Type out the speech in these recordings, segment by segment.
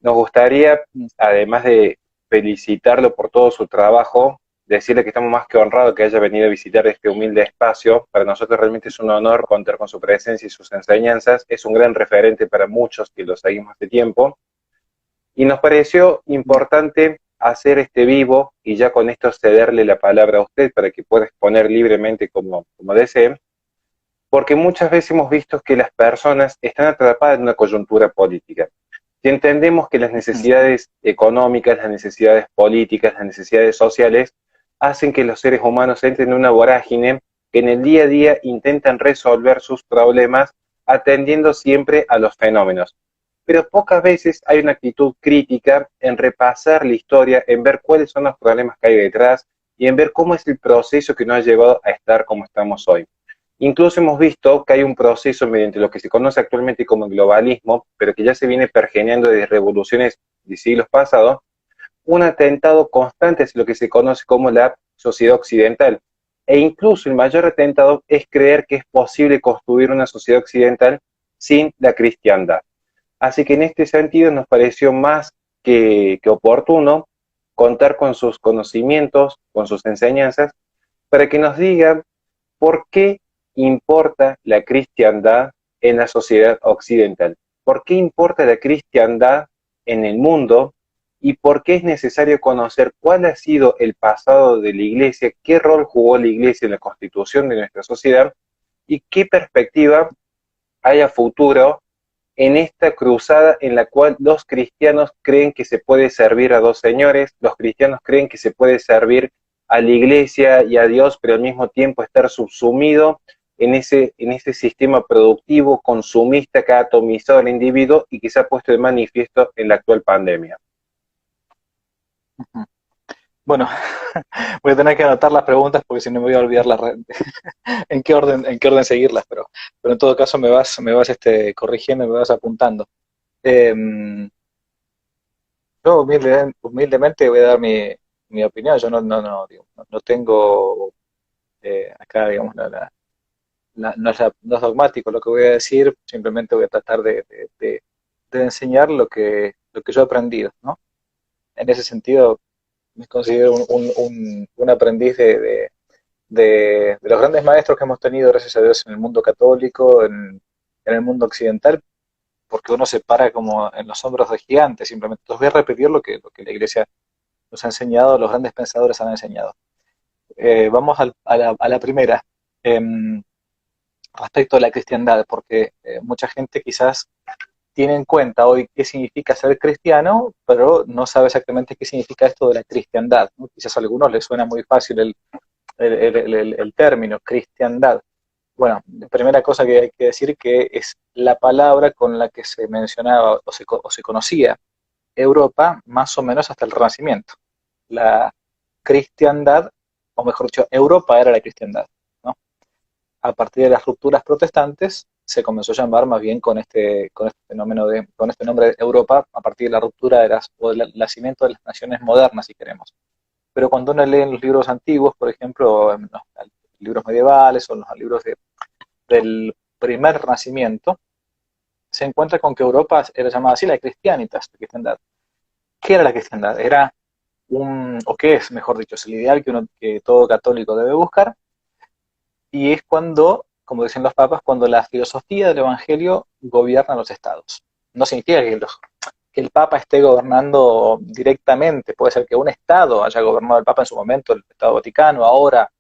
Nos gustaría, además de felicitarlo por todo su trabajo, decirle que estamos más que honrados que haya venido a visitar este humilde espacio. Para nosotros realmente es un honor contar con su presencia y sus enseñanzas. Es un gran referente para muchos que lo seguimos hace tiempo. Y nos pareció importante hacer este vivo y ya con esto cederle la palabra a usted para que pueda exponer libremente como desee, porque muchas veces hemos visto que las personas están atrapadas en una coyuntura política. Si entendemos que las necesidades económicas, las necesidades políticas, las necesidades sociales hacen que los seres humanos entren en una vorágine que en el día a día intentan resolver sus problemas atendiendo siempre a los fenómenos. Pero pocas veces hay una actitud crítica en repasar la historia, en ver cuáles son los problemas que hay detrás y en ver cómo es el proceso que nos ha llevado a estar como estamos hoy. Incluso hemos visto que hay un proceso mediante lo que se conoce actualmente como el globalismo, pero que ya se viene pergeneando desde revoluciones de siglos pasados, un atentado constante hacia lo que se conoce como la sociedad occidental. E incluso el mayor atentado es creer que es posible construir una sociedad occidental sin la cristiandad. Así que en este sentido nos pareció más que oportuno contar con sus conocimientos, con sus enseñanzas, para que nos digan ¿por qué importa la cristiandad en la sociedad occidental? ¿Por qué importa la cristiandad en el mundo? ¿Y por qué es necesario conocer cuál ha sido el pasado de la iglesia, qué rol jugó la iglesia en la constitución de nuestra sociedad y qué perspectiva hay a futuro en esta cruzada en la cual los cristianos creen que se puede servir a dos señores, los cristianos creen que se puede servir a la iglesia y a Dios, pero al mismo tiempo estar subsumido en ese sistema productivo, consumista que ha atomizado al individuo y que se ha puesto de manifiesto en la actual pandemia. Bueno, voy a tener que anotar las preguntas porque si no me voy a olvidar en qué orden seguirlas, pero en todo caso me vas corrigiendo y me vas apuntando. Eh, yo humildemente voy a dar mi opinión. Yo digo, no tengo acá, digamos, no es dogmático lo que voy a decir, simplemente voy a tratar de enseñar lo que yo he aprendido, ¿no? En ese sentido, me considero un aprendiz de los grandes maestros que hemos tenido, gracias a Dios, en el mundo católico, en el mundo occidental, porque uno se para como en los hombros de gigantes, simplemente. Entonces voy a repetir lo que la Iglesia nos ha enseñado, los grandes pensadores han enseñado. Vamos a la primera, respecto a la cristiandad, porque mucha gente quizás tiene en cuenta hoy qué significa ser cristiano, pero no sabe exactamente qué significa esto de la cristiandad, ¿no? Quizás a algunos les suena muy fácil el término cristiandad. Bueno, la primera cosa que hay que decir que es la palabra con la que se mencionaba o se conocía Europa más o menos hasta el Renacimiento. La cristiandad, o mejor dicho, Europa era la cristiandad, ¿no? A partir de las rupturas protestantes se comenzó a llamar más bien con este fenómeno con este nombre de Europa, a partir de la ruptura o del nacimiento de las naciones modernas, si queremos. Pero cuando uno lee en los libros antiguos, por ejemplo, en los libros medievales o en los libros del primer nacimiento, se encuentra con que Europa era llamada así la Christianitas, la cristiandad. ¿Qué era la cristiandad? Era o qué es, mejor dicho, es el ideal que todo católico debe buscar, y es cuando, como dicen los papas, cuando la filosofía del Evangelio gobierna los estados. No significa que el Papa esté gobernando directamente, puede ser que un Estado haya gobernado el Papa en su momento, el Estado Vaticano, ahora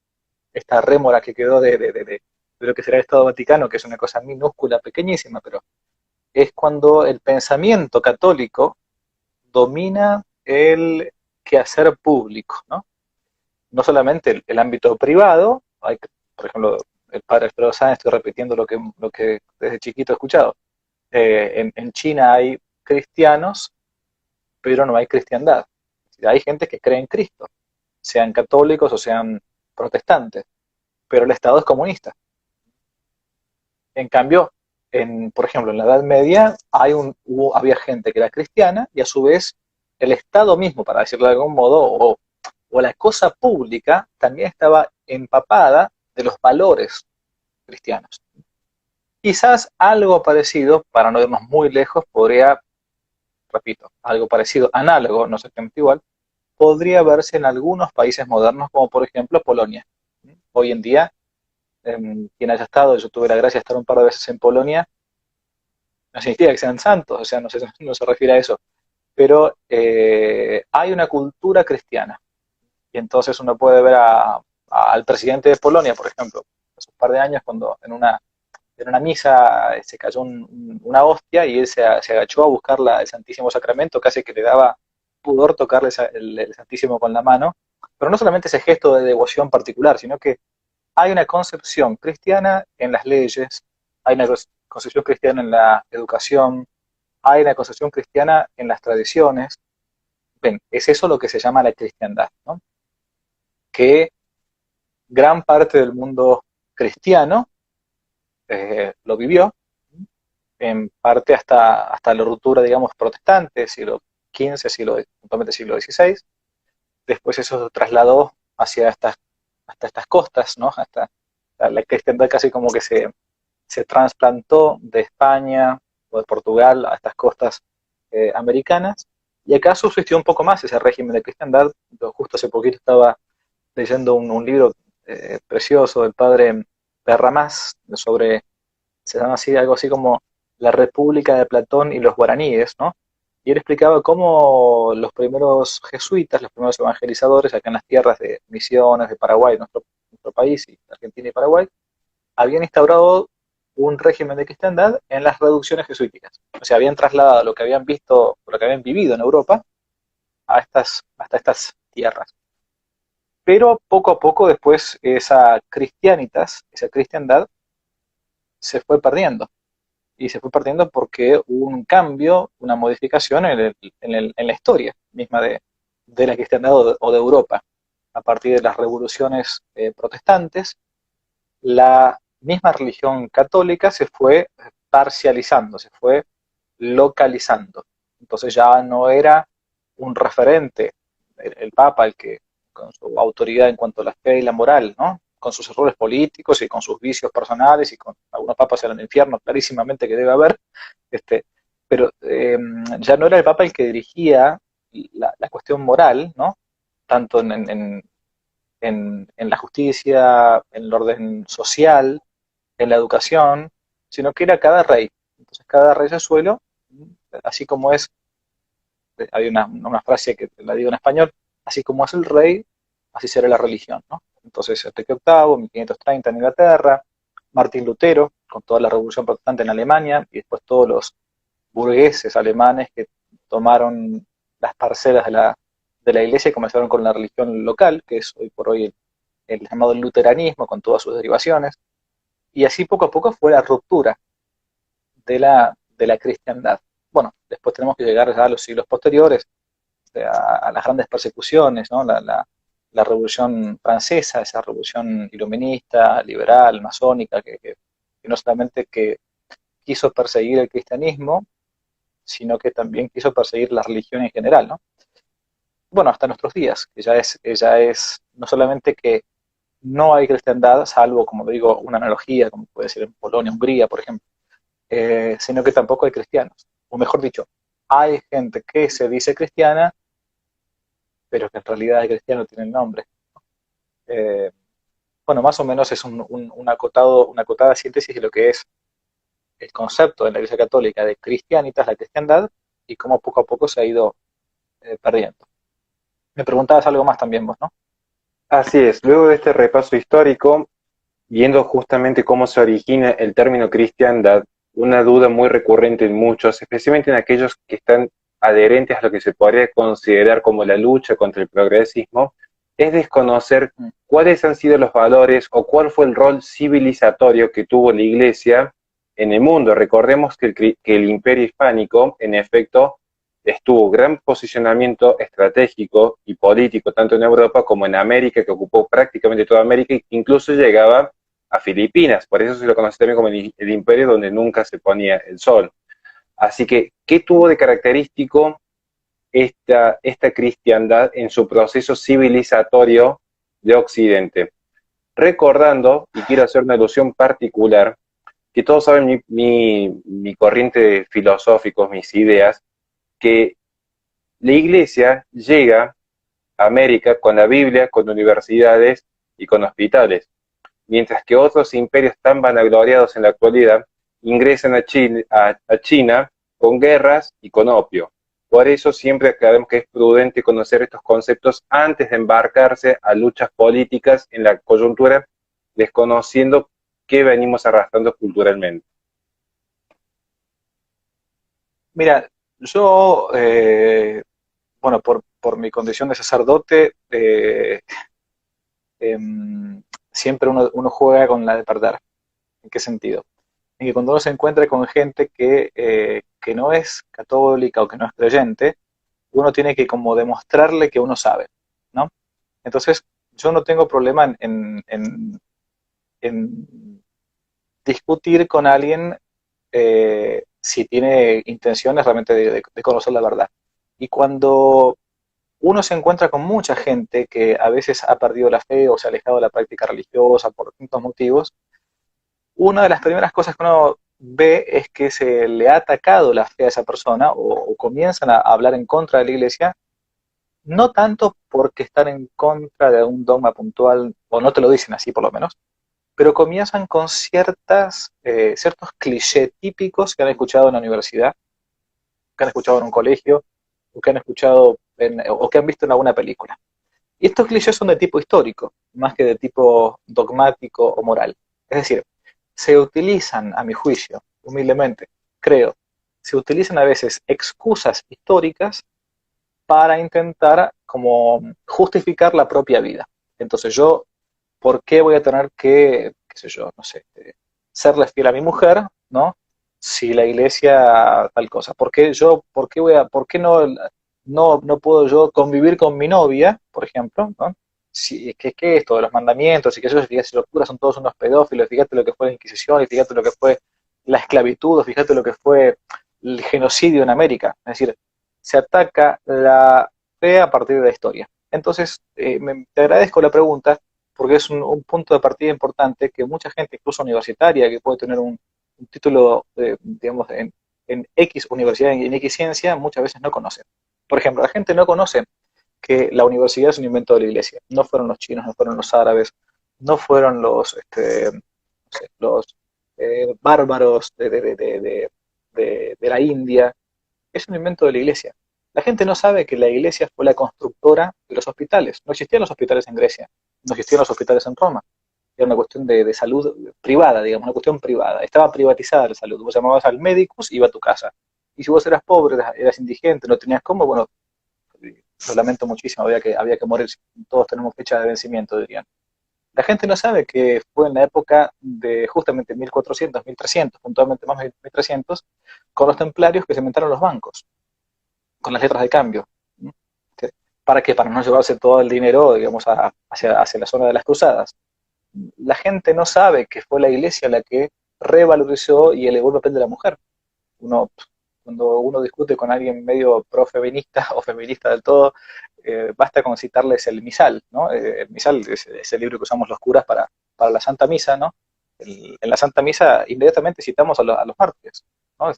esta rémora que quedó de lo que será el Estado Vaticano, que es una cosa minúscula, pequeñísima, pero es cuando el pensamiento católico domina el quehacer público, ¿no? No solamente el ámbito privado, por ejemplo, el padre Alfredo Sáenz, estoy repitiendo lo que desde chiquito he escuchado. En China hay cristianos, pero no hay cristiandad. Hay gente que cree en Cristo, sean católicos o sean protestantes, pero el Estado es comunista. En cambio, por ejemplo, en la Edad Media había gente que era cristiana y a su vez el Estado mismo, para decirlo de algún modo, o la cosa pública también estaba empapada de los valores cristianos. Quizás algo parecido, para no irnos muy lejos, podría repito, algo parecido, análogo, no exactamente igual, podría verse en algunos países modernos, como por ejemplo Polonia. Hoy en día, quien haya estado, yo tuve la gracia de estar un par de veces en Polonia, no significa que sean santos, o sea, no se refiere a eso, pero hay una cultura cristiana. Y entonces uno puede ver al presidente de Polonia, por ejemplo, hace un par de años, cuando en una misa se cayó una hostia y él se agachó a buscar el Santísimo Sacramento, casi que le daba pudor tocarle el Santísimo con la mano, pero no solamente ese gesto de devoción particular, sino que hay una concepción cristiana en las leyes, hay una concepción cristiana en la educación, hay una concepción cristiana en las tradiciones. Ven, es eso lo que se llama la cristiandad, ¿no? Que gran parte del mundo cristiano lo vivió, en parte hasta la ruptura, digamos, protestante, siglo XV, puntualmente siglo XVI. Después eso se trasladó hasta estas costas, ¿no? Hasta la cristiandad casi como que se trasplantó de España o de Portugal a estas costas americanas, y acá subsistió un poco más ese régimen de cristiandad. Yo justo hace poquito estaba leyendo un libro precioso del padre Perramás sobre, se llama así, algo así como la República de Platón y los guaraníes, ¿no? Y él explicaba cómo los primeros jesuitas, los primeros evangelizadores acá en las tierras de Misiones, de Paraguay, nuestro país, y Argentina y Paraguay, habían instaurado un régimen de cristiandad en las reducciones jesuíticas. O sea, habían trasladado lo que habían visto, lo que habían vivido en Europa hasta estas tierras. Pero poco a poco después esa cristianitas, esa cristiandad, se fue perdiendo. Y se fue perdiendo porque hubo un cambio, una modificación en la historia misma de la cristiandad o de Europa. A partir de las revoluciones protestantes, la misma religión católica se fue parcializando, se fue localizando. Entonces ya no era un referente, el Papa, el que con su autoridad en cuanto a la fe y la moral, ¿no? Con sus errores políticos y con sus vicios personales, y con algunos papas en el infierno clarísimamente que debe haber, pero ya no era el Papa el que dirigía la cuestión moral, ¿no? Tanto en la justicia, en el orden social, en la educación, sino que era cada rey. Entonces cada rey del suelo, así como es, hay una frase que la digo en español, así como es el rey, así será la religión, ¿no? Entonces Enrique VIII, 1530 en Inglaterra, Martín Lutero, con toda la revolución protestante en Alemania, y después todos los burgueses alemanes que tomaron las parcelas de la iglesia y comenzaron con la religión local, que es hoy por hoy el llamado luteranismo, con todas sus derivaciones. Y así poco a poco fue la ruptura de la cristiandad. Bueno, después tenemos que llegar ya a los siglos posteriores, a las grandes persecuciones, ¿no? La Revolución Francesa, esa revolución iluminista, liberal, masónica, que no solamente que quiso perseguir el cristianismo, sino que también quiso perseguir la religión en general, ¿no? Bueno, hasta nuestros días, que ya es no solamente que no hay cristiandad, salvo, como digo, una analogía, como puede ser en Polonia, Hungría, por ejemplo, sino que tampoco hay cristianos. O mejor dicho, hay gente que se dice cristiana, pero que en realidad el cristiano tiene el nombre. Eh, bueno, más o menos es una acotada síntesis de lo que es el concepto de la Iglesia Católica de cristianitas, la cristiandad, y cómo poco a poco se ha ido perdiendo. Me preguntabas algo más también vos, ¿no? Así es, luego de este repaso histórico, viendo justamente cómo se origina el término cristiandad, una duda muy recurrente en muchos, especialmente en aquellos que están adherentes a lo que se podría considerar como la lucha contra el progresismo, es desconocer cuáles han sido los valores o cuál fue el rol civilizatorio que tuvo la Iglesia en el mundo. Recordemos que el Imperio Hispánico, en efecto, estuvo gran posicionamiento estratégico y político, tanto en Europa como en América, que ocupó prácticamente toda América, e incluso llegaba a Filipinas. Por eso se lo conoce también como el imperio donde nunca se ponía el sol. Así que, ¿qué tuvo de característico esta cristiandad en su proceso civilizatorio de Occidente? Recordando, y quiero hacer una alusión particular, que todos saben mi corriente de filosóficos, mis ideas, que la iglesia llega a América con la Biblia, con universidades y con hospitales, mientras que otros imperios tan vanagloriados en la actualidad ingresan a China con guerras y con opio. Por eso siempre aclaramos que es prudente conocer estos conceptos antes de embarcarse a luchas políticas en la coyuntura, desconociendo qué venimos arrastrando culturalmente. Mira, yo, bueno, por mi condición de sacerdote, siempre uno juega con la de perder. ¿En qué sentido? En que cuando uno se encuentra con gente que no es católica o que no es creyente, uno tiene que como demostrarle que uno sabe, ¿no? Entonces, yo no tengo problema en discutir con alguien si tiene intenciones realmente de conocer la verdad. Y cuando uno se encuentra con mucha gente que a veces ha perdido la fe o se ha alejado de la práctica religiosa por distintos motivos, una de las primeras cosas que uno ve es que se le ha atacado la fe a esa persona o comienzan a hablar en contra de la iglesia, no tanto porque están en contra de un dogma puntual, o no te lo dicen así por lo menos, pero comienzan con ciertos clichés típicos que han escuchado en la universidad, que han escuchado en un colegio, o que han escuchado o que han visto en alguna película. Y estos clichés son de tipo histórico, más que de tipo dogmático o moral. Es decir, se utilizan, a mi juicio, humildemente, creo, se utilizan a veces excusas históricas para intentar como justificar la propia vida. Entonces yo, ¿por qué voy a tener que, qué sé yo, no sé, serle fiel a mi mujer, ¿no? Si la iglesia tal cosa. ¿Por qué no puedo yo convivir con mi novia, por ejemplo, ¿no? Si, ¿qué esto de los mandamientos y que eso, fíjate, si los curas son todos unos pedófilos, fíjate lo que fue la Inquisición, y fíjate lo que fue la esclavitud, fíjate lo que fue el genocidio en América. Es decir, se ataca la fe a partir de la historia. Entonces, te agradezco la pregunta porque es un punto de partida importante que mucha gente, incluso universitaria, que puede tener un título, digamos, en X universidad, en X ciencia, muchas veces no conoce. Por ejemplo, la gente no conoce que la universidad es un invento de la iglesia. No fueron los chinos, no fueron los árabes, no fueron no sé, los bárbaros de la India. Es un invento de la iglesia. La gente no sabe que la iglesia fue la constructora de los hospitales. No existían los hospitales en Grecia, no existían los hospitales en Roma. Era una cuestión de salud privada, digamos, una cuestión privada. Estaba privatizada la salud. Vos llamabas al médico y iba a tu casa. Y si vos eras pobre, eras indigente, no tenías cómo, bueno, lo lamento muchísimo, había que morir. Todos tenemos fecha de vencimiento, dirían. La gente no sabe que fue en la época de justamente 1400, 1300, puntualmente más de 1300, con los templarios que se inventaron los bancos, con las letras de cambio. ¿Para qué? Para no llevarse todo el dinero, digamos, hacia la zona de las cruzadas. La gente no sabe que fue la iglesia la que revalorizó y elevó el papel de la mujer. Uno, cuando uno discute con alguien medio pro-feminista o feminista del todo, basta con citarles el misal, ¿no? El misal es el libro que usamos los curas para la Santa Misa, ¿no? En la Santa Misa inmediatamente citamos a los mártires, ¿no?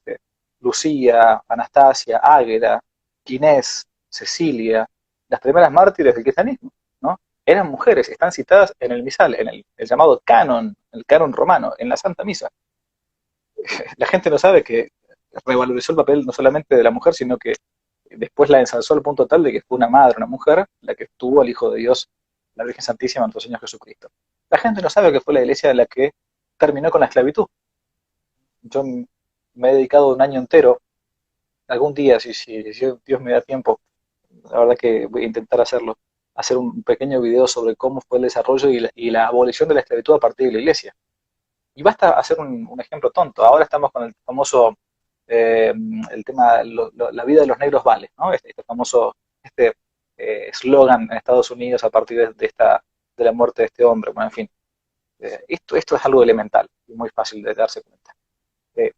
Lucía, Anastasia, Águeda, Inés, Cecilia, las primeras mártires del cristianismo, ¿no? Eran mujeres, están citadas en el misal, en el llamado canon, el canon romano, en la Santa Misa. La gente no sabe que revalorizó el papel no solamente de la mujer, sino que después la ensalzó al punto tal de que fue una madre, una mujer, la que tuvo al Hijo de Dios, la Virgen Santísima, nuestro Señor Jesucristo. La gente no sabe que fue la iglesia la que terminó con la esclavitud. Yo me he dedicado un año entero, algún día, si Dios me da tiempo, la verdad que voy a intentar hacer un pequeño video sobre cómo fue el desarrollo y la abolición de la esclavitud a partir de la iglesia. Y basta hacer un ejemplo tonto. Ahora estamos con el famoso, el tema, la vida de los negros vale, ¿no? Este famoso eslogan en Estados Unidos a partir de la muerte de este hombre. Bueno, en fin, esto es algo elemental y muy fácil de darse cuenta. Eh,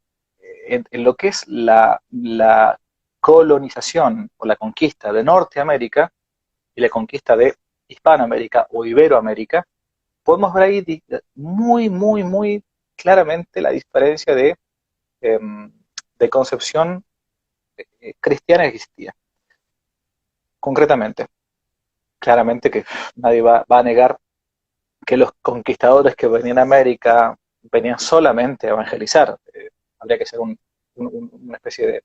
en lo que es la colonización o la conquista de Norteamérica y la conquista de Hispanoamérica o Iberoamérica, podemos ver ahí muy, muy, muy claramente la diferencia de concepción cristiana existía. Concretamente, claramente que nadie va a negar que los conquistadores que venían a América venían solamente a evangelizar. Habría que ser una especie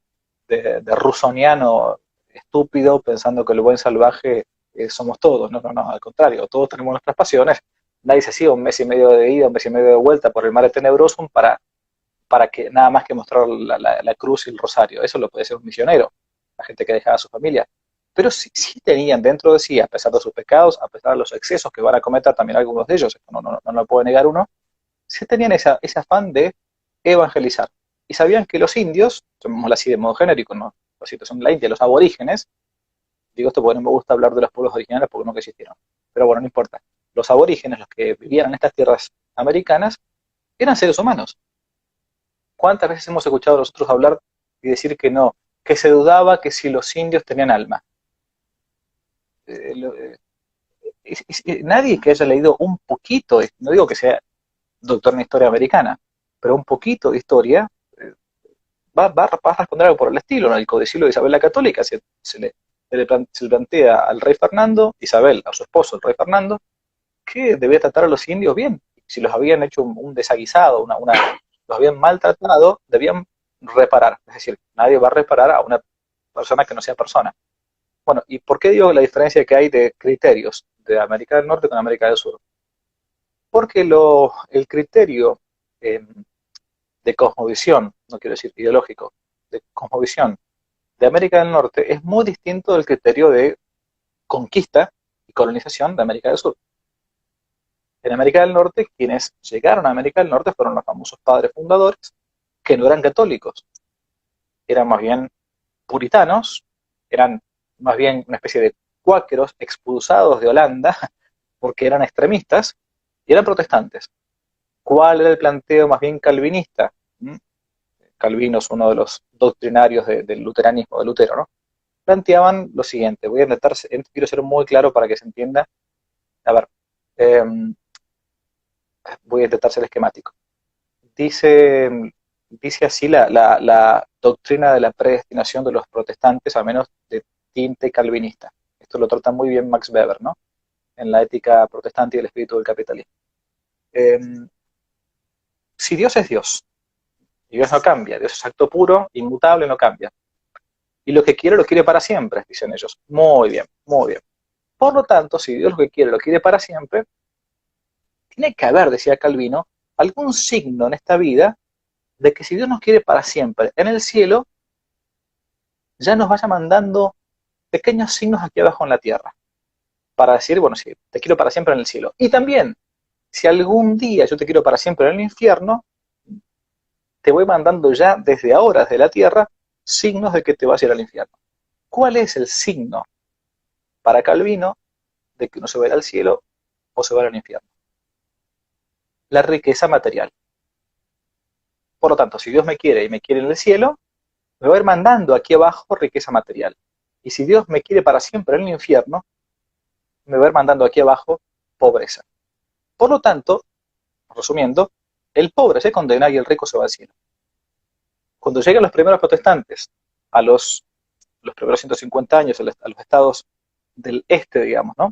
de rusoniano estúpido pensando que el buen salvaje somos todos. No, no, no, al contrario, todos tenemos nuestras pasiones. Nadie se hacía un mes y medio de ida, un mes y medio de vuelta por el Mare Tenebrosum para que nada más que mostrar la cruz y el rosario. Eso lo puede ser un misionero, la gente que dejaba a su familia. Pero sí tenían dentro de sí, a pesar de sus pecados, a pesar de los excesos que van a cometer también algunos de ellos, esto no lo puede negar uno, sí tenían ese afán de evangelizar. Y sabían que los indios, llamémoslo así de modo genérico, ¿no? Los sitios son la India, los aborígenes, digo esto porque no me gusta hablar de los pueblos originales porque nunca existieron, pero bueno, no importa. Los aborígenes, los que vivían en estas tierras americanas, eran seres humanos. ¿Cuántas veces hemos escuchado a nosotros hablar y decir que no, que se dudaba que si los indios tenían alma? Nadie que haya leído un poquito, no digo que sea doctor en historia americana, pero un poquito de historia, va a responder algo por el estilo. En el codicilo de Isabel la Católica se le plantea al rey Fernando, Isabel, a su esposo, el rey Fernando, que debía tratar a los indios bien. Si los habían hecho un desaguisado, los habían maltratado, debían reparar. Es decir, nadie va a reparar a una persona que no sea persona. Bueno, ¿y por qué digo la diferencia que hay de criterios de América del Norte con América del Sur? Porque el criterio de cosmovisión, no quiero decir ideológico, de cosmovisión de América del Norte es muy distinto del criterio de conquista y colonización de América del Sur. En América del Norte, quienes llegaron a América del Norte fueron los famosos padres fundadores, que no eran católicos, eran más bien puritanos, eran más bien una especie de cuáqueros expulsados de Holanda porque eran extremistas y eran protestantes. ¿Cuál era el planteo más bien calvinista? Calvino es uno de los doctrinarios del luteranismo, de Lutero, ¿no? Planteaban lo siguiente, quiero ser muy claro para que se entienda. A ver, voy a intentar ser esquemático. Dice así la doctrina de la predestinación de los protestantes, a menos de tinte calvinista. Esto lo trata muy bien Max Weber, ¿no? En la ética protestante y el espíritu del capitalismo. Si Dios es Dios, y Dios no cambia, Dios es acto puro, inmutable, no cambia. Y lo quiere para siempre, dicen ellos. Muy bien, muy bien. Por lo tanto, si Dios lo quiere para siempre, tiene que haber, decía Calvino, algún signo en esta vida de que si Dios nos quiere para siempre en el cielo, ya nos vaya mandando pequeños signos aquí abajo en la tierra. Para decir, bueno, sí, te quiero para siempre en el cielo. Y también, si algún día yo te quiero para siempre en el infierno, te voy mandando ya desde ahora, desde la tierra, signos de que te vas a ir al infierno. ¿Cuál es el signo para Calvino de que uno se va a ir al cielo o se va al infierno? La riqueza material. Por lo tanto, si Dios me quiere y me quiere en el cielo, me va a ir mandando aquí abajo riqueza material. Y si Dios me quiere para siempre en el infierno, me va a ir mandando aquí abajo pobreza. Por lo tanto, resumiendo, el pobre se condena y el rico se va al cielo. Cuando llegan los primeros protestantes a los primeros 150 años a los estados del este, digamos, ¿no?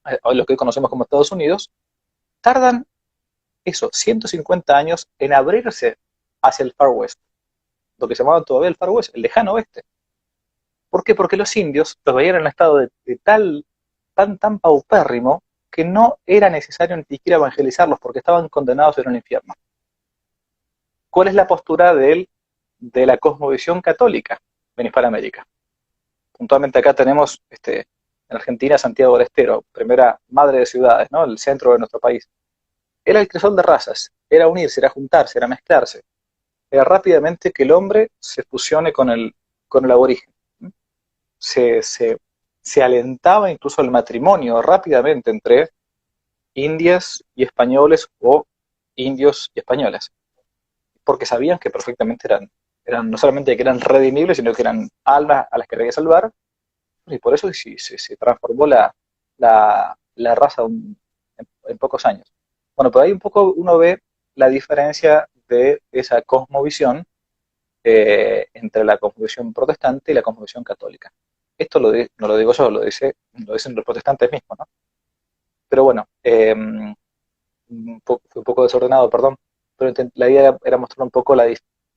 A lo que hoy conocemos como Estados Unidos, tardan 150 años en abrirse hacia el Far West, lo que se llamaba todavía el Far West, el lejano oeste. ¿Por qué? Porque los indios los veían en un estado de tan paupérrimo que no era necesario ni siquiera evangelizarlos porque estaban condenados a ir al infierno. ¿Cuál es la postura de la cosmovisión católica en Hispanoamérica? Puntualmente acá tenemos en Argentina Santiago del Estero, primera madre de ciudades, ¿no? El centro de nuestro país. Era el crisol de razas, era unirse, era juntarse, era mezclarse. Era rápidamente que el hombre se fusione con el aborigen. Se alentaba incluso el matrimonio rápidamente entre indias y españoles o indios y españolas, porque sabían que perfectamente eran no solamente que eran redimibles, sino que eran almas a las que había que salvar, y por eso se transformó la raza en pocos años. Bueno, por ahí un poco uno ve la diferencia de esa cosmovisión entre la cosmovisión protestante y la cosmovisión católica. Esto no lo digo yo, lo dicen los protestantes mismos, ¿no? Pero bueno, fue un poco desordenado, perdón, pero la idea era mostrar un poco la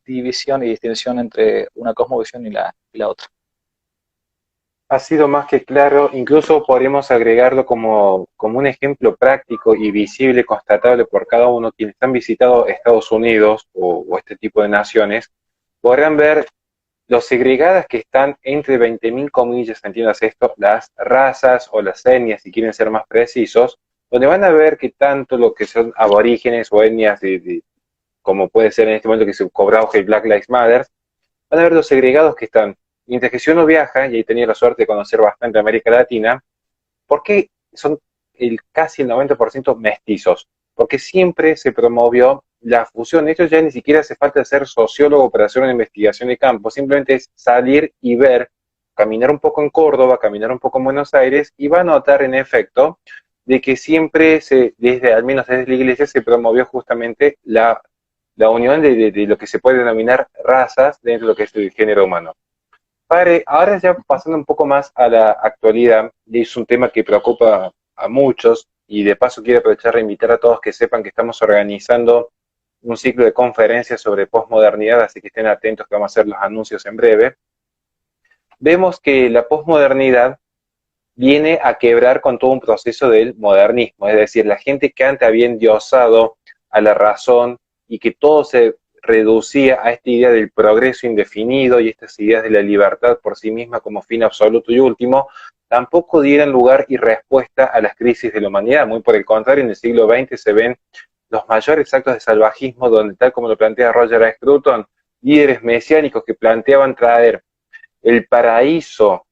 división y distinción entre una cosmovisión y la otra. Ha sido más que claro, incluso podríamos agregarlo como un ejemplo práctico y visible, constatable por cada uno. Quienes han visitado Estados Unidos o este tipo de naciones, podrán ver lo segregadas que están entre 20.000 comillas, entiendas esto, las razas o las etnias, si quieren ser más precisos, donde van a ver que tanto lo que son aborígenes o etnias, como puede ser en este momento que se cobra auge el Black Lives Matter, van a ver los segregados que están. Mientras que si uno viaja, y ahí tenía la suerte de conocer bastante América Latina, ¿por qué son casi el 90% mestizos? Porque siempre se promovió la fusión. Esto ya ni siquiera hace falta ser sociólogo para hacer una investigación de campo, simplemente es salir y ver, caminar un poco en Córdoba, caminar un poco en Buenos Aires, y va a notar en efecto de que siempre, al menos desde la iglesia, se promovió justamente la unión de lo que se puede denominar razas dentro de lo que es el género humano. Padre, ahora ya pasando un poco más a la actualidad, y es un tema que preocupa a muchos, y de paso quiero aprovechar e invitar a todos que sepan que estamos organizando un ciclo de conferencias sobre posmodernidad, así que estén atentos que vamos a hacer los anuncios en breve. Vemos que la posmodernidad viene a quebrar con todo un proceso del modernismo, es decir, la gente que antes había endiosado a la razón y que todo se reducía a esta idea del progreso indefinido y estas ideas de la libertad por sí misma como fin absoluto y último, tampoco dieran lugar y respuesta a las crisis de la humanidad. Muy por el contrario, en el siglo XX se ven los mayores actos de salvajismo donde, tal como lo plantea Roger A. Scruton, líderes mesiánicos que planteaban traer el paraíso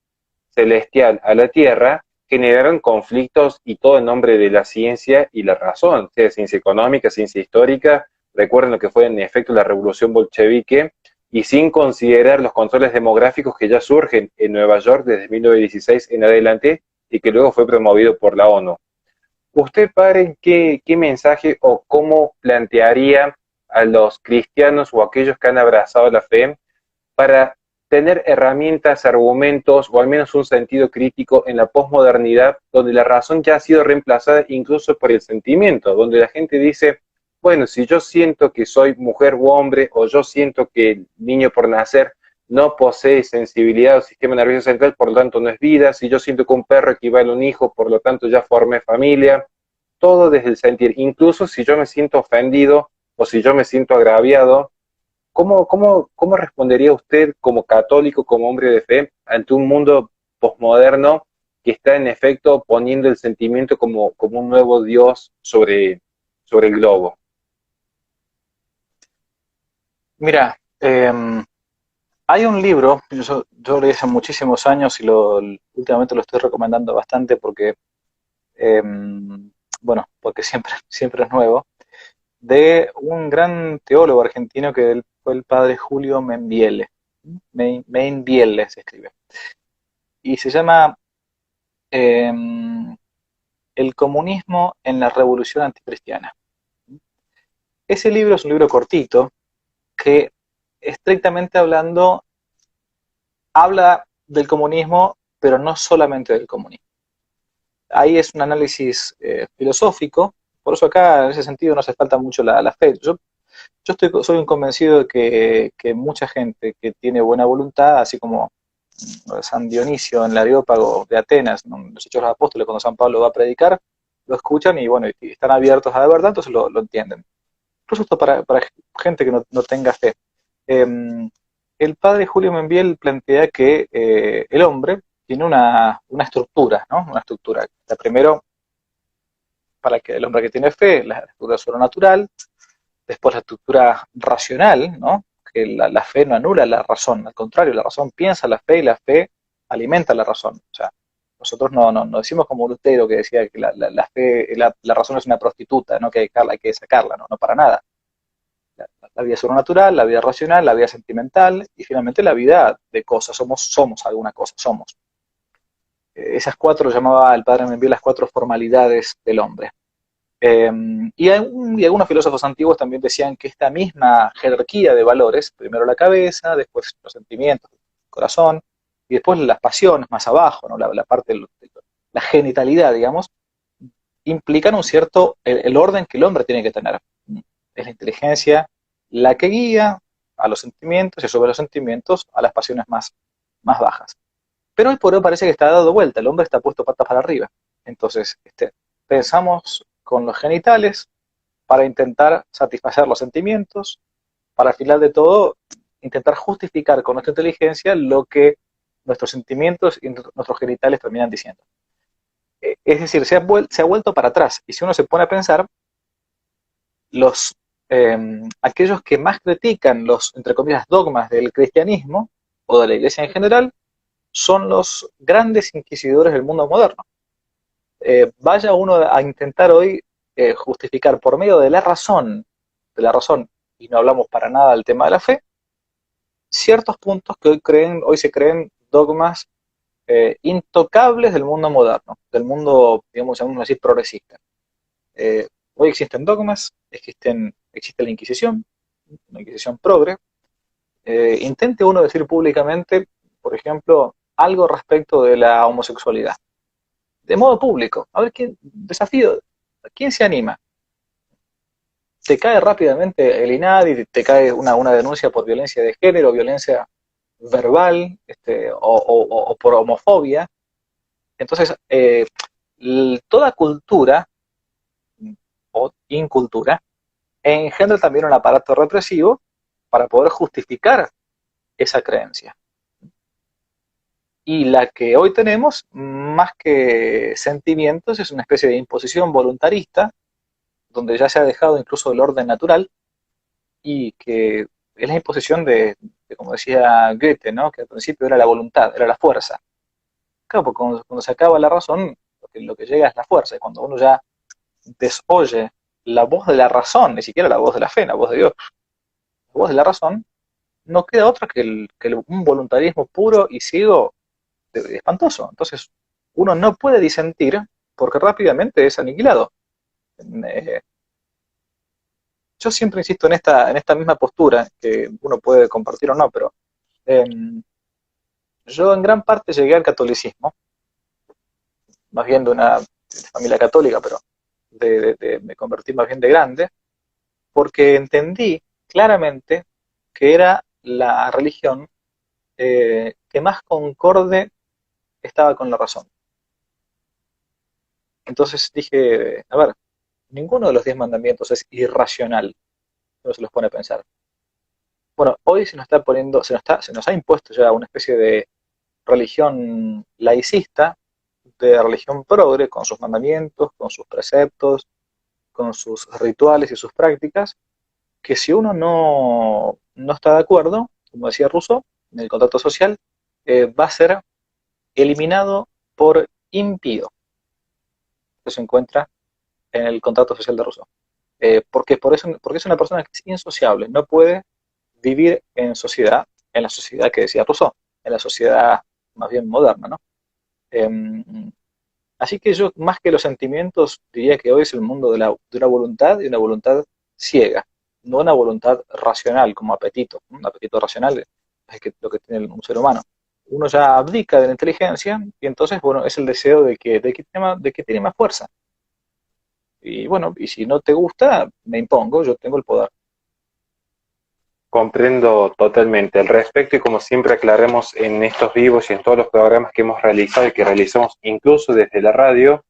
celestial a la tierra, generaron conflictos y todo en nombre de la ciencia y la razón, sea ciencia económica, ciencia histórica. Recuerden lo que fue en efecto la revolución bolchevique, y sin considerar los controles demográficos que ya surgen en Nueva York desde 1916 en adelante y que luego fue promovido por la ONU. ¿Usted, padre, qué mensaje o cómo plantearía a los cristianos o a aquellos que han abrazado la fe para tener herramientas, argumentos o al menos un sentido crítico en la posmodernidad, donde la razón ya ha sido reemplazada incluso por el sentimiento, donde la gente dice, bueno, si yo siento que soy mujer u hombre, o yo siento que el niño por nacer no posee sensibilidad o sistema nervioso central, por lo tanto no es vida, si yo siento que un perro equivale a un hijo, por lo tanto ya formé familia, todo desde el sentir, incluso si yo me siento ofendido o si yo me siento agraviado. ¿Cómo respondería usted como católico, como hombre de fe, ante un mundo posmoderno que está en efecto poniendo el sentimiento como un nuevo Dios sobre el globo? Mira, hay un libro, yo leí hace muchísimos años y últimamente lo estoy recomendando bastante porque, bueno, porque siempre es nuevo, de un gran teólogo argentino que fue el padre Julio Membiele. Membiele se escribe. Y se llama eh, El comunismo en la revolución anticristiana. Ese libro es un libro cortito que, estrictamente hablando, habla del comunismo, pero no solamente del comunismo. Ahí es un análisis filosófico, por eso acá en ese sentido no hace falta mucho la fe. Yo soy un convencido de que mucha gente que tiene buena voluntad, así como San Dionisio en el Areópago de Atenas, en los Hechos de los Apóstoles, cuando San Pablo va a predicar, lo escuchan y bueno, y están abiertos a la verdad, entonces lo entienden. Incluso esto para gente que no tenga fe. El padre Julio Membiel plantea que el hombre tiene una estructura, ¿no? Una estructura. La primero, para que el hombre que tiene fe, la estructura sobrenatural, después la estructura racional, ¿no? Que la fe no anula la razón, al contrario, la razón piensa la fe y la fe alimenta la razón. O sea, nosotros no decimos como Lutero que decía que la fe, la razón es una prostituta, ¿no? Que hay que sacarla, no para nada. La vida sobrenatural, la vida racional, la vida sentimental y finalmente la vida de cosas. Somos alguna cosa, somos. Esas cuatro llamaba el padre Membiel las cuatro formalidades del hombre. Y algunos filósofos antiguos también decían que esta misma jerarquía de valores, primero la cabeza, después los sentimientos, el corazón, y después las pasiones más abajo, ¿no? La parte de la genitalidad, digamos, implican un cierto, el orden que el hombre tiene que tener. Es la inteligencia la que guía a los sentimientos y sobre los sentimientos a las pasiones más bajas. Pero hoy por hoy parece que está dado vuelta, el hombre está puesto patas para arriba. Entonces, pensamos con los genitales para intentar satisfacer los sentimientos, para al final de todo intentar justificar con nuestra inteligencia lo que nuestros sentimientos y nuestros genitales terminan diciendo. Es decir, se ha vuelto para atrás. Y si uno se pone a pensar, aquellos que más critican los, entre comillas, dogmas del cristianismo o de la iglesia en general, son los grandes inquisidores del mundo moderno. Vaya uno a intentar hoy justificar por medio de la razón, y no hablamos para nada del tema de la fe, ciertos puntos que hoy se creen dogmas intocables del mundo moderno, del mundo, digamos, llamémoslo así, progresista. Hoy existen dogmas, existe la Inquisición, una Inquisición progre. Intente uno decir públicamente, por ejemplo, algo respecto de la homosexualidad. De modo público. A ver, desafío, ¿quién se anima? Te cae rápidamente el INADI, te cae una denuncia por violencia de género, violencia verbal, o por homofobia. Entonces, toda cultura o incultura engendra también un aparato represivo para poder justificar esa creencia. Y la que hoy tenemos, más que sentimientos, es una especie de imposición voluntarista, donde ya se ha dejado incluso el orden natural, y que es la imposición de como decía Goethe, ¿no? Que al principio era la voluntad, era la fuerza. Claro, porque cuando se acaba la razón, lo que llega es la fuerza, y cuando uno ya desoye la voz de la razón, ni siquiera la voz de la fe, la voz de Dios, la voz de la razón, no queda otra que un voluntarismo puro y ciego espantoso. Entonces, uno no puede disentir porque rápidamente es aniquilado. Yo siempre insisto en esta misma postura, que uno puede compartir o no, pero yo en gran parte llegué al catolicismo, más bien de una familia católica, pero me convertí más bien de grande, porque entendí claramente que era la religión que más concorde estaba con la razón. Entonces dije, a ver, ninguno de los 10 mandamientos es irracional, uno se los pone a pensar. Bueno, hoy se nos ha impuesto ya una especie de religión laicista, de religión progre, con sus mandamientos, con sus preceptos, con sus rituales y sus prácticas, que si uno no está de acuerdo, como decía Rousseau, en el contrato social, va a ser eliminado por impío. Eso se encuentra en el contrato social de Rousseau. Porque es una persona que es insociable, no puede vivir en sociedad, en la sociedad que decía Rousseau, en la sociedad más bien moderna, ¿no? Así que yo, más que los sentimientos, diría que hoy es el mundo de una voluntad y una voluntad ciega, no una voluntad racional como apetito. Un apetito racional es lo que tiene un ser humano. Uno ya abdica de la inteligencia y entonces, bueno, es el deseo de que tiene más fuerza. Y bueno, y si no te gusta, me impongo, yo tengo el poder. Comprendo totalmente al respecto y como siempre aclaramos en estos vivos y en todos los programas que hemos realizado y que realizamos incluso desde la radio,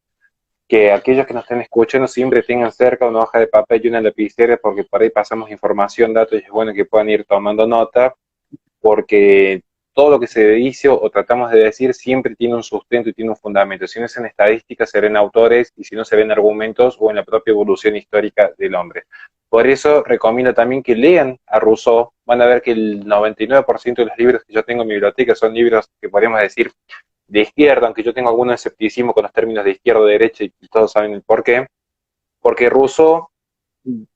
que aquellos que nos estén escuchando siempre tengan cerca una hoja de papel y una lapicera porque por ahí pasamos información, datos y es bueno que puedan ir tomando nota porque todo lo que se dice o tratamos de decir siempre tiene un sustento y tiene un fundamento. Si no es en estadísticas, se ven autores y si no se ven argumentos o en la propia evolución histórica del hombre. Por eso recomiendo también que lean a Rousseau. Van a ver que el 99% de los libros que yo tengo en mi biblioteca son libros que podríamos decir de izquierda, aunque yo tengo algún escepticismo con los términos de izquierda o derecha y todos saben el por qué. Porque Rousseau,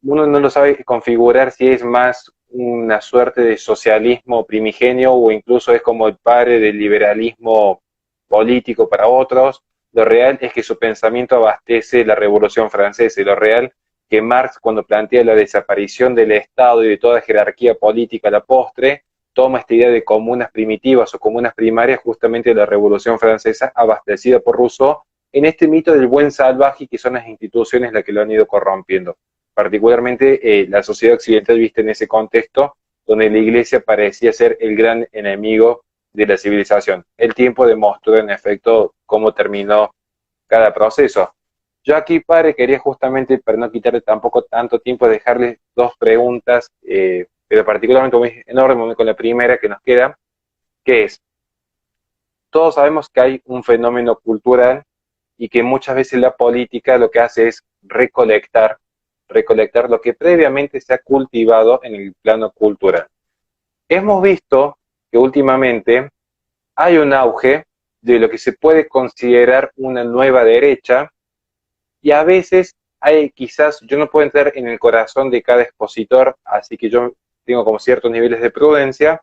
uno no lo sabe configurar si es más una suerte de socialismo primigenio o incluso es como el padre del liberalismo político para otros, lo real es que su pensamiento abastece la Revolución Francesa, y lo real que Marx, cuando plantea la desaparición del Estado y de toda jerarquía política a la postre, toma esta idea de comunas primitivas o comunas primarias justamente de la Revolución Francesa, abastecida por Rousseau, en este mito del buen salvaje, que son las instituciones las que lo han ido corrompiendo. Particularmente la sociedad occidental vista en ese contexto, donde la Iglesia parecía ser el gran enemigo de la civilización. El tiempo demostró en efecto cómo terminó cada proceso. Yo aquí, padre, quería justamente, para no quitarle tampoco tanto tiempo, dejarles dos preguntas, pero particularmente muy enorme con la primera que nos queda, que es, todos sabemos que hay un fenómeno cultural y que muchas veces la política lo que hace es recolectar lo que previamente se ha cultivado en el plano cultural. Hemos visto que últimamente hay un auge de lo que se puede considerar una nueva derecha, y a veces hay quizás, yo no puedo entrar en el corazón de cada expositor, así que yo tengo como ciertos niveles de prudencia,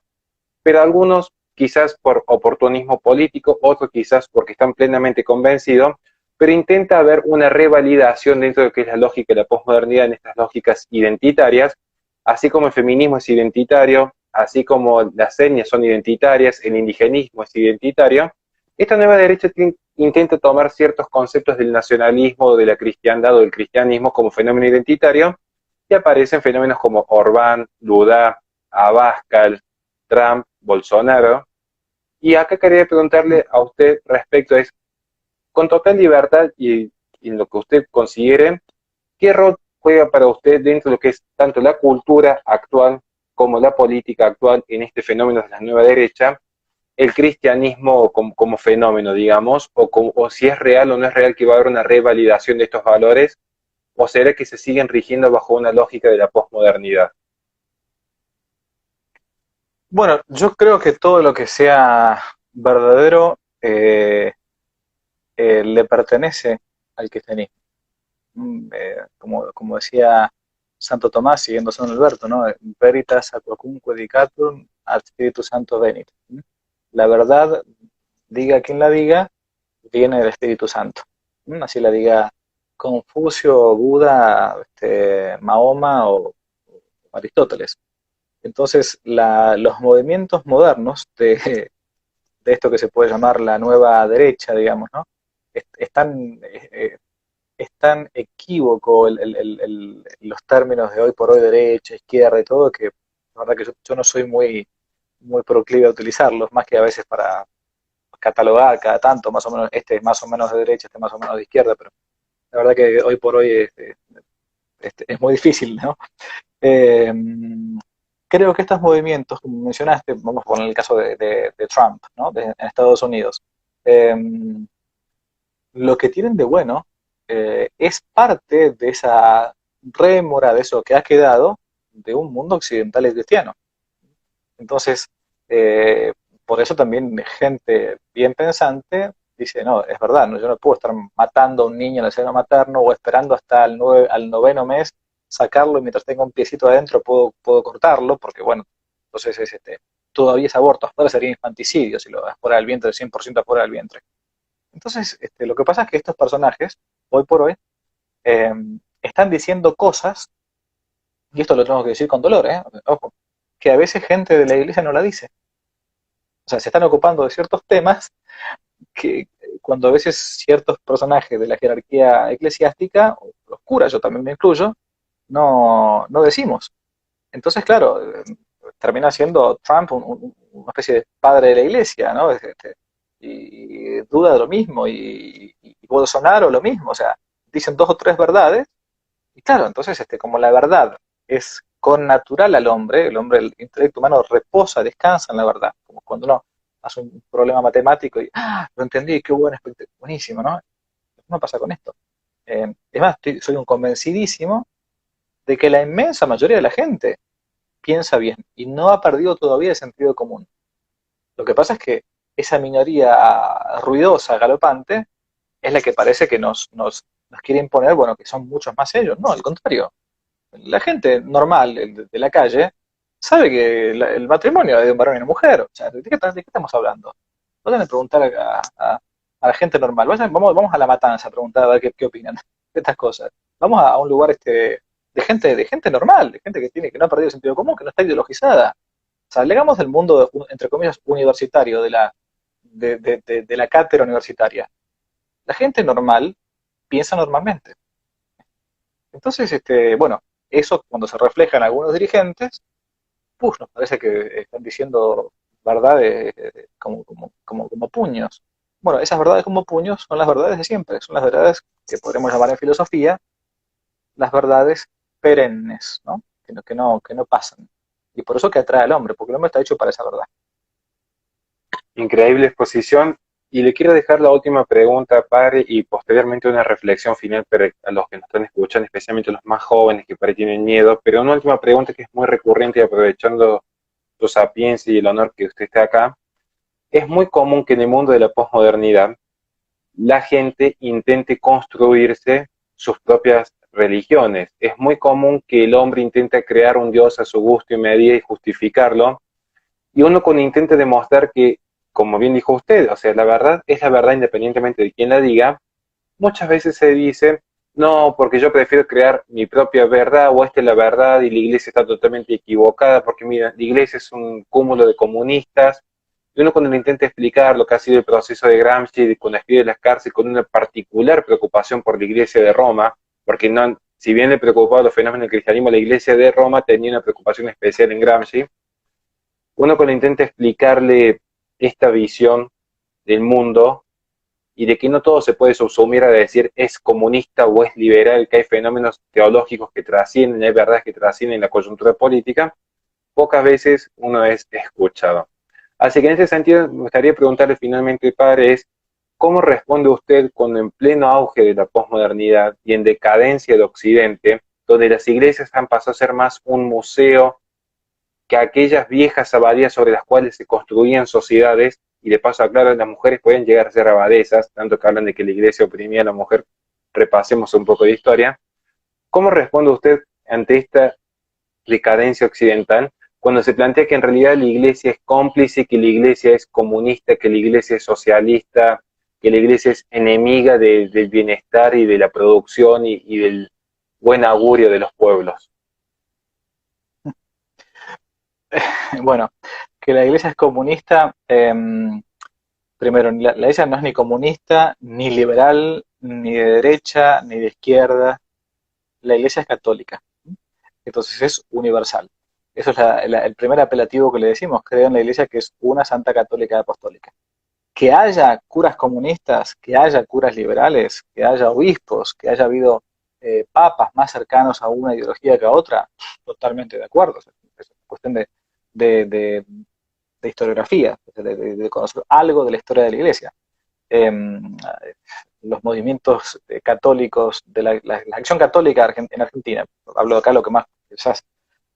pero algunos quizás por oportunismo político, otros quizás porque están plenamente convencidos, pero intenta haber una revalidación dentro de lo que es la lógica de la posmodernidad en estas lógicas identitarias, así como el feminismo es identitario, así como las etnias son identitarias, el indigenismo es identitario. Esta nueva derecha intenta tomar ciertos conceptos del nacionalismo, de la cristiandad o del cristianismo como fenómeno identitario, y aparecen fenómenos como Orbán, Lula, Abascal, Trump, Bolsonaro. Y acá quería preguntarle a usted respecto a eso, con total libertad y en lo que usted considere, ¿qué rol juega para usted dentro de lo que es tanto la cultura actual como la política actual en este fenómeno de la nueva derecha, el cristianismo como fenómeno, digamos, o si es real o no es real que va a haber una revalidación de estos valores, o será que se siguen rigiendo bajo una lógica de la posmodernidad? Bueno, yo creo que todo lo que sea verdadero le pertenece al cristianismo. Como decía Santo Tomás, siguiendo San Alberto, ¿no? Veritas aquacunque dicatur ad Spiritu Santo venit. La verdad, diga quien la diga, viene del Espíritu Santo. Así la diga Confucio, Buda, Mahoma o Aristóteles. Entonces, los movimientos modernos de esto que se puede llamar la nueva derecha, digamos, ¿no? Es tan equívoco los términos de hoy por hoy, derecha, izquierda y todo, que la verdad que yo no soy muy proclive a utilizarlos, más que a veces para catalogar cada tanto, más o menos, este es más o menos de derecha, este es más o menos de izquierda, pero la verdad que hoy por hoy es muy difícil, ¿no? Eh, Creo que estos movimientos, como mencionaste, vamos a poner el caso de Trump, ¿no? En Estados Unidos, eh, lo que tienen de bueno es parte de esa rémora, de eso que ha quedado de un mundo occidental y cristiano. Entonces, eh, por eso también gente bien pensante dice, no, es verdad, no, yo no puedo estar matando a un niño en el seno materno o esperando hasta al noveno mes sacarlo y mientras tenga un piecito adentro puedo cortarlo, porque bueno, entonces todavía es aborto, afuera sería infanticidio si lo das fuera del vientre, 100% afuera del vientre. Entonces, lo que pasa es que estos personajes, hoy por hoy, eh, están diciendo cosas, y esto lo tengo que decir con dolor, ojo, que a veces gente de la iglesia no la dice. O sea, se están ocupando de ciertos temas que cuando a veces ciertos personajes de la jerarquía eclesiástica, o los curas, yo también me incluyo, no decimos. Entonces, claro, termina siendo Trump una especie de padre de la iglesia, ¿no? Y duda de lo mismo, y Bolsonaro lo mismo, o sea, dicen dos o tres verdades, y claro, entonces como la verdad es connatural al hombre, el intelecto humano reposa, descansa en la verdad, como cuando uno hace un problema matemático y, lo entendí, qué bueno, buenísimo, ¿no? ¿Qué pasa con esto? Es más, soy un convencidísimo de que la inmensa mayoría de la gente piensa bien y no ha perdido todavía el sentido común. Lo que pasa es que esa minoría ruidosa, galopante, es la que parece que nos quiere imponer, bueno, que son muchos más ellos. No, al contrario. La gente normal de la calle sabe que el matrimonio es de un varón y una mujer. O sea, ¿de qué estamos hablando? Pueden preguntar a la gente normal. Vamos a La Matanza a preguntar a ver qué opinan de estas cosas. Vamos a un lugar de gente normal, de gente que no ha perdido el sentido común, que no está ideologizada. O sea, legamos del mundo, entre comillas, universitario, de la cátedra universitaria. La gente normal piensa normalmente. Entonces, bueno, eso cuando se refleja en algunos dirigentes, pues nos parece que están diciendo verdades como puños. Bueno, esas verdades como puños son las verdades de siempre, son las verdades que podremos llamar en filosofía las verdades perennes, ¿no? Que no pasan. Y por eso que atrae al hombre, porque el hombre está hecho para esa verdad. Increíble exposición. Y le quiero dejar la última pregunta, padre, y posteriormente una reflexión final para a los que nos están escuchando, especialmente los más jóvenes que por ahí tienen miedo. Pero una última pregunta que es muy recurrente y aprovechando tu sapiencia y el honor que usted esté acá. Es muy común que en el mundo de la posmodernidad la gente intente construirse sus propias religiones. Es muy común que el hombre intente crear un Dios a su gusto y medida y justificarlo. Y uno cuando intenta demostrar que, como bien dijo usted, o sea, la verdad es la verdad independientemente de quién la diga, muchas veces se dice, no, porque yo prefiero crear mi propia verdad, o esta es la verdad y la iglesia está totalmente equivocada, porque mira, la iglesia es un cúmulo de comunistas. Y uno cuando le intenta explicar lo que ha sido el proceso de Gramsci, cuando escribe Las cárceles, con una particular preocupación por la iglesia de Roma, porque no, si bien le preocupaba los fenómenos del cristianismo, la iglesia de Roma tenía una preocupación especial en Gramsci, uno cuando intenta explicarle esta visión del mundo y de que no todo se puede subsumir a decir es comunista o es liberal, que hay fenómenos teológicos que trascienden, hay verdades que trascienden la coyuntura política, pocas veces uno es escuchado. Así que en ese sentido me gustaría preguntarle finalmente, padre, es ¿cómo responde usted cuando en pleno auge de la posmodernidad y en decadencia de Occidente, donde las iglesias han pasado a ser más un museo que aquellas viejas abadías sobre las cuales se construían sociedades, y de paso aclaro, las mujeres pueden llegar a ser abadesas, tanto que hablan de que la iglesia oprimía a la mujer, repasemos un poco de historia? ¿Cómo responde usted ante esta decadencia occidental cuando se plantea que en realidad la iglesia es cómplice, que la iglesia es comunista, que la iglesia es socialista, que la iglesia es enemiga del bienestar y de la producción y del buen augurio de los pueblos? Bueno, que la iglesia es comunista, primero, la iglesia no es ni comunista, ni liberal, ni de derecha, ni de izquierda. La iglesia es católica, entonces es universal. Eso es el primer apelativo que le decimos, creo en la iglesia que es una santa católica apostólica. Que haya curas comunistas, que haya curas liberales, que haya obispos, que haya habido papas más cercanos a una ideología que a otra, totalmente de acuerdo. Es cuestión de, de- de historiografía, de conocer algo de la historia de la iglesia. Eh, los movimientos católicos, la acción católica en Argentina, hablo de acá lo que más quizás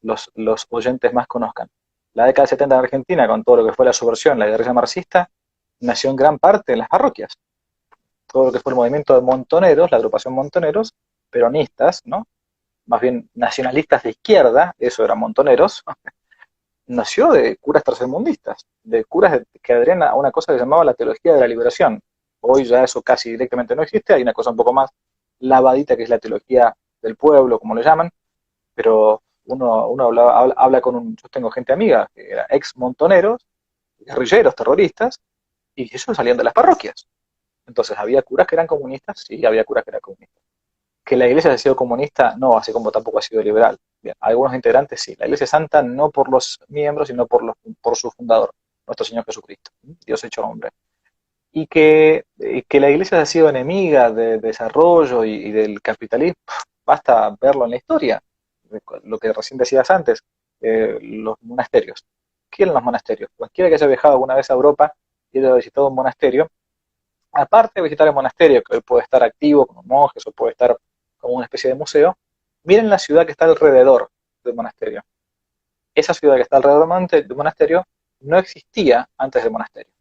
los oyentes más conozcan. La década del 70 en Argentina, con todo lo que fue la subversión, la guerrilla marxista, nació en gran parte en las parroquias. Todo lo que fue el movimiento de montoneros, la agrupación montoneros, peronistas, ¿no? Más bien nacionalistas de izquierda, eso eran montoneros, nació de curas tercermundistas, de curas que adherían a una cosa que se llamaba la teología de la liberación. Hoy ya eso casi directamente no existe, hay una cosa un poco más lavadita que es la teología del pueblo, como le llaman, pero uno habla con yo tengo gente amiga que era ex montoneros, guerrilleros, terroristas, y ellos salían de las parroquias. Entonces, ¿había curas que eran comunistas? Sí, había curas que eran comunistas. ¿Que la iglesia ha sido comunista? No, así como tampoco ha sido liberal. Bien, algunos integrantes sí. La iglesia santa no por los miembros, sino por su fundador, nuestro Señor Jesucristo, Dios hecho hombre. Y que la iglesia ha sido enemiga del desarrollo y del capitalismo, basta verlo en la historia. Lo que recién decías antes, los monasterios. ¿Qué eran los monasterios? Cualquiera que haya viajado alguna vez a Europa y haya visitado un monasterio, aparte de visitar el monasterio, que hoy puede estar activo como monjes o puede estar como una especie de museo, miren la ciudad que está alrededor del monasterio. Esa ciudad que está alrededor del monasterio no existía antes del monasterio,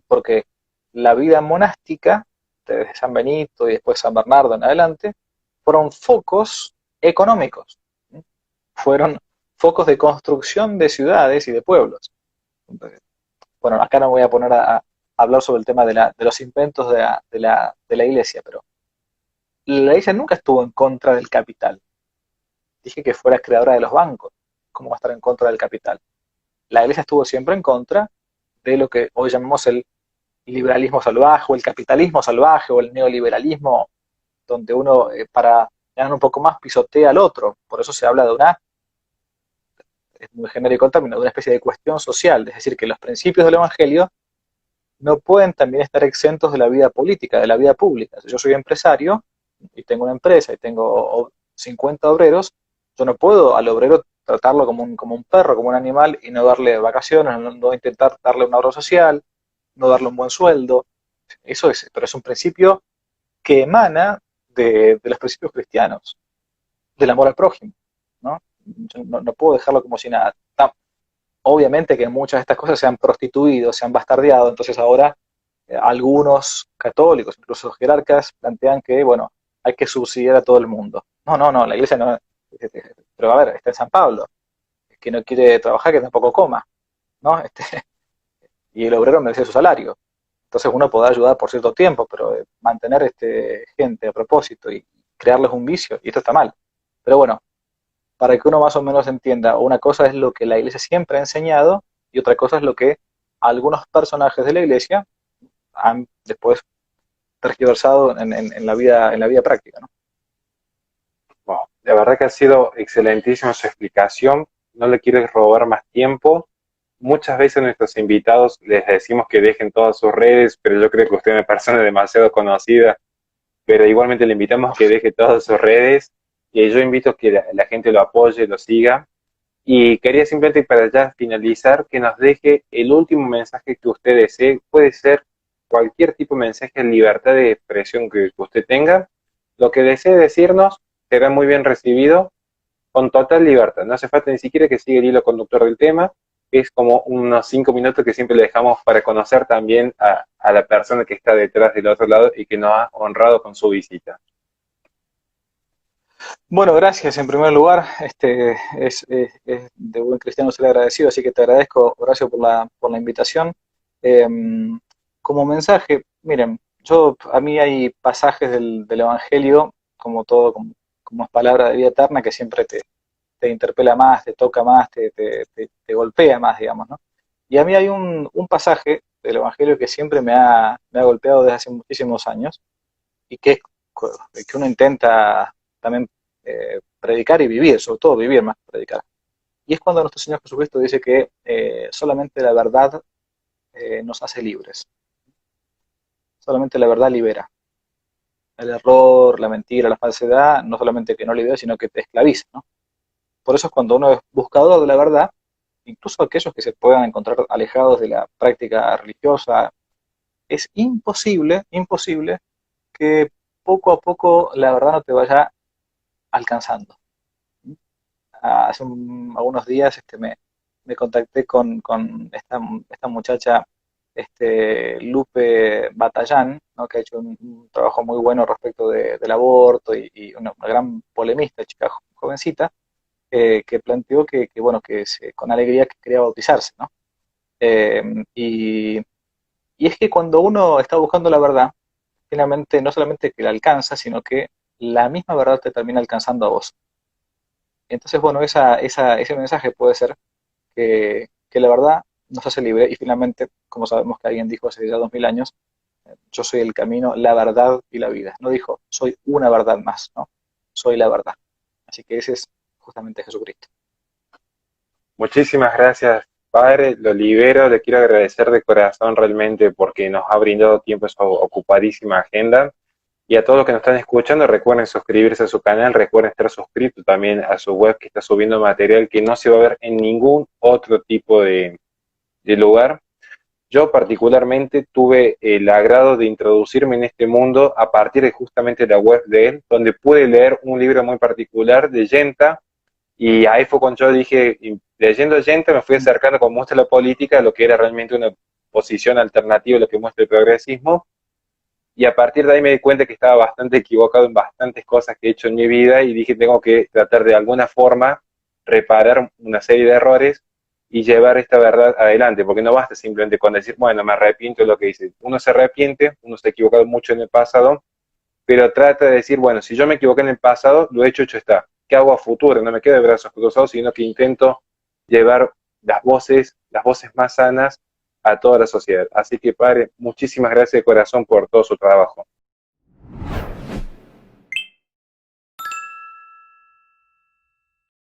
porque la vida monástica, desde San Benito y después San Bernardo en adelante, fueron focos económicos, fueron focos de construcción de ciudades y de pueblos. Entonces, bueno, acá no voy a poner hablar sobre el tema de los inventos de la iglesia, pero la iglesia nunca estuvo en contra del capital. Dije que fuera creadora de los bancos. ¿Cómo va a estar en contra del capital? La iglesia estuvo siempre en contra de lo que hoy llamamos el liberalismo salvaje, o el capitalismo salvaje, o el neoliberalismo, donde uno, para ganar un poco más, pisotea al otro. Por eso se habla de una, es muy genérico el término, de una especie de cuestión social, es decir, que los principios del Evangelio no pueden también estar exentos de la vida política, de la vida pública. Si yo soy empresario y tengo una empresa y tengo 50 obreros, yo no puedo al obrero tratarlo como un perro, como un animal, y no darle vacaciones, no intentar darle una obra social, no darle un buen sueldo. Eso es, pero es un principio que emana de los principios cristianos, del amor al prójimo, ¿no? Yo no puedo dejarlo como si nada. Obviamente que muchas de estas cosas se han prostituido, se han bastardeado, entonces ahora algunos católicos, incluso jerarcas, plantean que, bueno, hay que subsidiar a todo el mundo. No, la iglesia no. Pero a ver, está en San Pablo, que no quiere trabajar, que tampoco coma, ¿no? Y el obrero merece su salario. Entonces uno podrá ayudar por cierto tiempo, pero mantener gente a propósito y crearles un vicio, y esto está mal. Pero bueno, para que uno más o menos entienda, una cosa es lo que la iglesia siempre ha enseñado y otra cosa es lo que algunos personajes de la iglesia han después tergiversado en la vida práctica, ¿no? Wow, la verdad que ha sido excelentísima su explicación. No le quiero robar más tiempo. Muchas veces a nuestros invitados les decimos que dejen todas sus redes, pero yo creo que usted es una persona demasiado conocida, pero igualmente le invitamos a que deje todas sus redes y yo invito a que la gente lo apoye, lo siga. Y quería simplemente para ya finalizar que nos deje el último mensaje que usted desee. Puede ser cualquier tipo de mensaje en libertad de expresión que usted tenga. Lo que desee decirnos será muy bien recibido con total libertad. No hace falta ni siquiera que siga el hilo conductor del tema. Es como unos 5 minutos que siempre le dejamos para conocer también a la persona que está detrás del otro lado y que nos ha honrado con su visita. Bueno, gracias en primer lugar. Es de buen cristiano ser agradecido, así que te agradezco, Horacio, por la invitación. Eh, Como mensaje, miren, a mí hay pasajes del Evangelio, como todo, como es palabra de vida eterna, que siempre te interpela más, te toca más, te golpea más, digamos, ¿no? Y a mí hay un pasaje del Evangelio que siempre me ha golpeado desde hace muchísimos años y que uno intenta también predicar y vivir, sobre todo vivir más que predicar. Y es cuando nuestro Señor Jesucristo dice que solamente la verdad nos hace libres, solamente la verdad libera. El error, la mentira, la falsedad, no solamente que no libera, sino que te esclaviza, ¿no? Por eso es cuando uno es buscador de la verdad, incluso aquellos que se puedan encontrar alejados de la práctica religiosa, es imposible que poco a poco la verdad no te vaya alcanzando. Hace algunos días me contacté con esta muchacha, Lupe Batallán, ¿no? Que ha hecho un trabajo muy bueno respecto del aborto y una gran polemista, chica jovencita, que planteó bueno, con alegría que quería bautizarse, ¿no? Eh, y, y es que cuando uno está buscando la verdad, finalmente no solamente que la alcanza, sino que la misma verdad te termina alcanzando a vos. Entonces, bueno, ese mensaje puede ser que la verdad nos hace libre y finalmente, como sabemos que alguien dijo hace ya 2000 años, yo soy el camino, la verdad y la vida. No dijo, soy una verdad más, ¿no? Soy la verdad. Así que ese es justamente Jesucristo. Muchísimas gracias, padre. Lo libero. Le quiero agradecer de corazón realmente porque nos ha brindado tiempo en su ocupadísima agenda. Y a todos los que nos están escuchando, recuerden suscribirse a su canal, recuerden estar suscritos también a su web que está subiendo material que no se va a ver en ningún otro tipo de lugar. Yo particularmente tuve el agrado de introducirme en este mundo a partir de justamente la web de él, donde pude leer un libro muy particular de Yenta, y ahí fue cuando yo dije, leyendo Yenta me fui acercando como muestra la política a lo que era realmente una posición alternativa a lo que muestra el progresismo, y a partir de ahí me di cuenta que estaba bastante equivocado en bastantes cosas que he hecho en mi vida y dije, tengo que tratar de alguna forma reparar una serie de errores y llevar esta verdad adelante, porque no basta simplemente con decir, bueno, me arrepiento de lo que hice. Uno se arrepiente, uno se ha equivocado mucho en el pasado, pero trata de decir, bueno, si yo me equivoqué en el pasado, lo hecho está. ¿Qué hago a futuro? No me quedo de brazos cruzados, sino que intento llevar las voces más sanas a toda la sociedad. Así que, padre, muchísimas gracias de corazón por todo su trabajo.